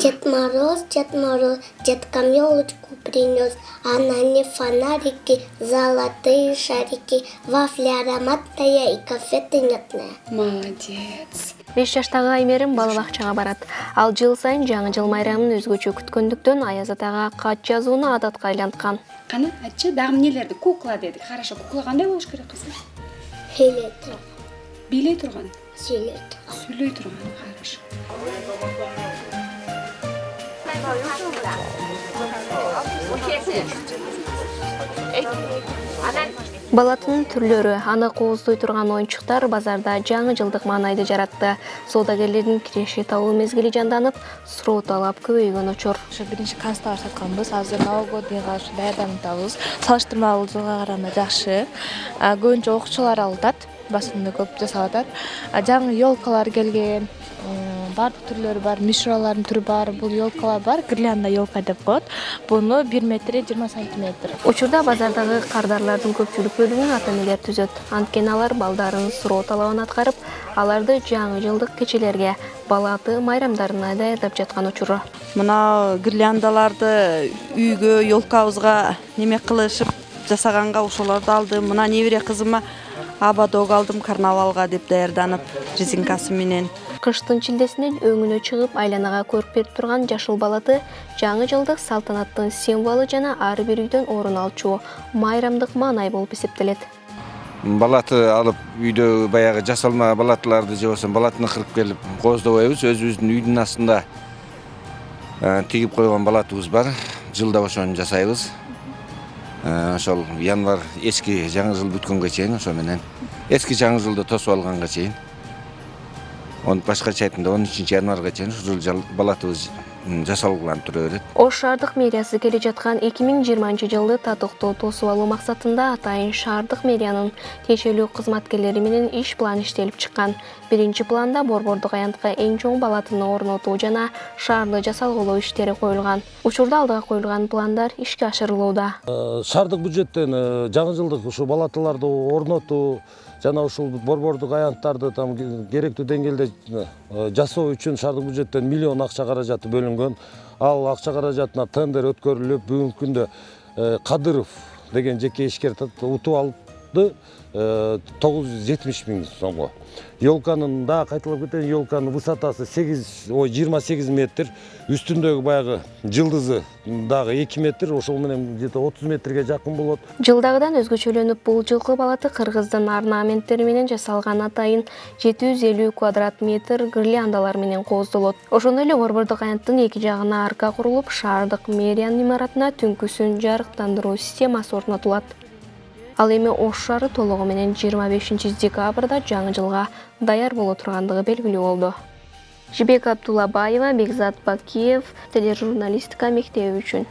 Дед Мороз, деткам елочку принес, а на ней фонарики, золотые шарики, вафли ароматная и конфеты нетная. Молодец. 5 жаштагы Аймерим бала бакчага барат. Ал жыл сайын жаңы жыл майрамын өзгөчө күткөндүктөн Аяз атага кат жазууну адатка айланткан. Кана, айтчы, дагы эмнелерди? Кукла дедик. Хорошо, кукла кандай болуш керек кызым? Сөйлей тұрған. Билей турган. Сөйлей тұрған. Сүйлөй турган. Хорошо. Балатынын түрлөрү, аны кооздой турган оюнчуктар базарда жаңы жылдык маанайды жаратты. Соодагерлердин киреши табуу мезгили жанданып, суроо талап көбөйгөн учур. Биринчи канцтар сатканбыз, азыр новогоднийга даярданып атабыз. Салыштырмалуу жылга караганда жакшы. Көбүнчө окуучулар алат, басымды көп жасап атат. Жаңы ёлкалар келген, бардык түрлөрү бар, мишуралардын түрү бар, бул ёлкалар бар, гирлянда ёлка деп коет. Буну 1 метр 20 сантиметр. Учурда базардагы кардарлардын көпчүлүк бөлүгүн ата-энелер түзөт. Анткени алар балдарын суроо талабын аткарып, аларды жаңы жылдык кечелерге, балаты майрамдарына даярдап жаткан учуру. Мына гирляндаларды үйгө, ёлкабызга неме кылышып жасаганга ошолорду алдым. Мына небере кызыма абадок алдым карнавалга деп даярданып, резинкасы менен. Кыштын чилдесинен өңүнө чыгып, айланага көрүп берип турган жашыл балаты жаңы жылдык салтанаттын символу жана ар бир үйдөн орун алчу майрамдык маанай болуп эсептелет. Балаты алып үйдө баягы жасалма балатыларды же болсо балатыны кырып келип кооздобойбуз. Өзүбүздүн үйдүн астында тигип койгон балатыбыз бар. Жылда ошону жасайбыз. Ошол январь эски жаңы жыл бүткөнгө чейин ошо менен эски жаңы жылды тосуп алганга чейин. Башкача айтканда 13-январга чейин ушул балатыбыз жасалгыланып тура берет. Ош шаардык мэриясы келе жаткан 2020-жылды татыктоо тосуп алуу максатында атайын шаардык мэриянын тиешелүү кызматкерлери менен иш план иштелип чыккан. Биринчи планда борбордук аянтка эң чоң балатыны орнотуу жана шаарды жасалгылоо иштери коюлган. Учурда алдыга коюлган пландар ишке ашырылууда. Шаардык бюджеттен жаңы жылдык ушу балатыларды орнотуу жана ушул борбордук аянттарды керектүү деңгээлде жасоо үчүн шаардык бюджеттен миллион акча каражаты бөлүнгөн. Ал акча каражатына тендер өткөрүлүп, бүгүнкү күндө Кадыров деген жеке ишкер утуп алды 970 000 сомго. Ёлканын да кайталап кеткен, ёлканын высотасы 28 метр, үстүндөгү баягы жылдызы дагы 2 метр, ошол менен где-то 30 метрге жакын болот. Жылдагыдан өзгөчөлөнүп, бул жылкы балаты кыргыздын орнаменттери менен жасалган атайын 750 квадрат метр гирляндалар менен кооздолот. Ошондой эле борбордук аянттын эки жагына арка курулуп, шаардык мэриянын имаратына түнкүсүн жарыктандыруу системасы орнотулат. Ал эми Ош шаары толугу менен 25-декабрда жаңы жылга даяр боло тургандыгы белгилүү болду. Жибек Абдуллабаева, Бекзат Бакиев, тележурналистика мектеби үчүн.